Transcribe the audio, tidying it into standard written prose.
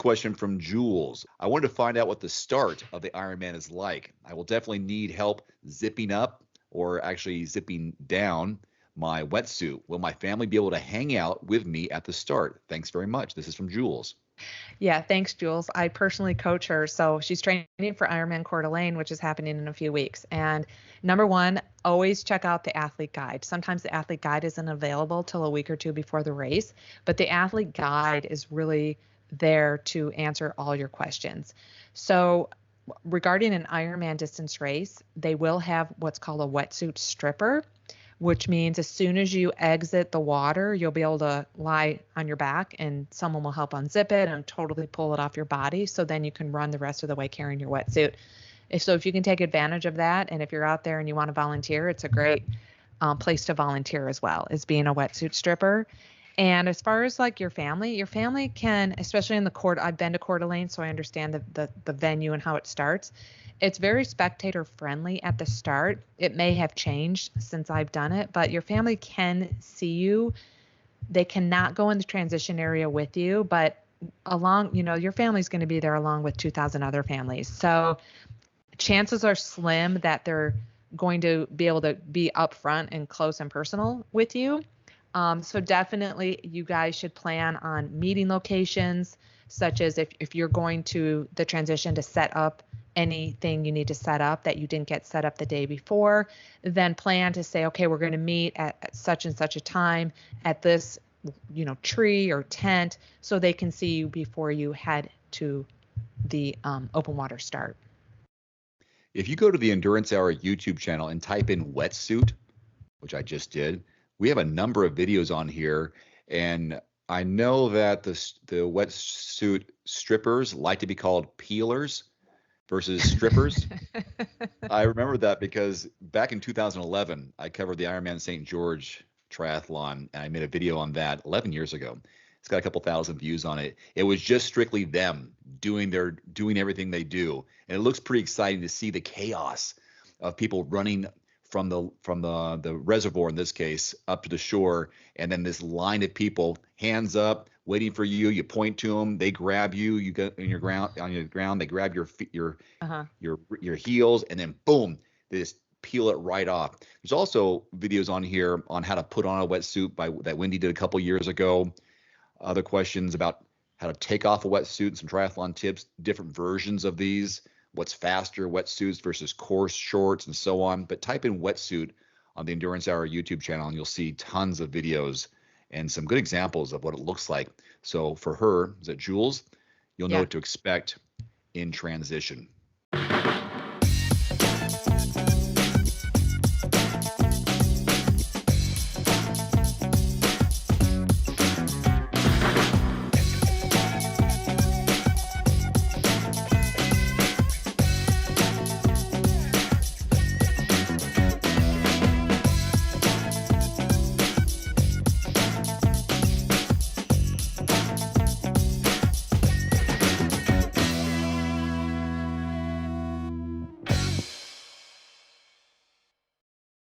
Question from Jules. I wanted to find out what the start of the Ironman is like. I will definitely need help zipping up or actually zipping down my wetsuit. Will my family be able to hang out with me at the start? Thanks very much. This is from Jules. Yeah, thanks, Jules. I personally coach her. So she's training for Ironman Coeur d'Alene, which is happening in a few weeks. And number one, always check out the athlete guide. Sometimes the athlete guide isn't available till a week or two before the race, but the athlete guide is really there to answer all your questions. So regarding an Ironman distance race, they will have what's called a wetsuit stripper, which means as soon as you exit the water, you'll be able to lie on your back and someone will help unzip it and totally pull it off your body. So then you can run the rest of the way carrying your wetsuit. If you can take advantage of that, and if you're out there and you want to volunteer, it's a great place to volunteer as well, as being a wetsuit stripper. And as far as like your family can, especially in the court, I've been to Coeur d'Alene, so I understand the venue and how it starts. It's very spectator friendly at the start. It may have changed since I've done it, but your family can see you. They cannot go in the transition area with you, but your family's going to be there along with 2,000 other families. So chances are slim that they're going to be able to be upfront and close and personal with you. So definitely you guys should plan on meeting locations, such as if you're going to the transition to set up anything you need to set up that you didn't get set up the day before, then plan to say, okay, we're going to meet at such and such a time at this, tree or tent, so they can see you before you head to the open water start. If you go to the Endurance Hour YouTube channel and type in wetsuit, which I just did, we have a number of videos on here, and I know that the wetsuit strippers like to be called peelers versus strippers. I remember that because back in 2011, I covered the Ironman St. George triathlon, and I made a video on that 11 years ago. It's got a couple thousand views on it. It was just strictly them doing everything they do, and it looks pretty exciting to see the chaos of people running from the reservoir, in this case, up to the shore, and then this line of people, hands up, waiting for you. You point to them, they grab you. You get on your ground. They grab your heels, and then boom, they just peel it right off. There's also videos on here on how to put on a wetsuit that Wendy did a couple years ago. Other questions about how to take off a wetsuit, some triathlon tips, different versions of these. What's faster, wetsuits versus coarse shorts, and so on. But type in wetsuit on the Endurance Hour YouTube channel, and you'll see tons of videos and some good examples of what it looks like. So for her, is it Jules? You'll know what to expect in transition.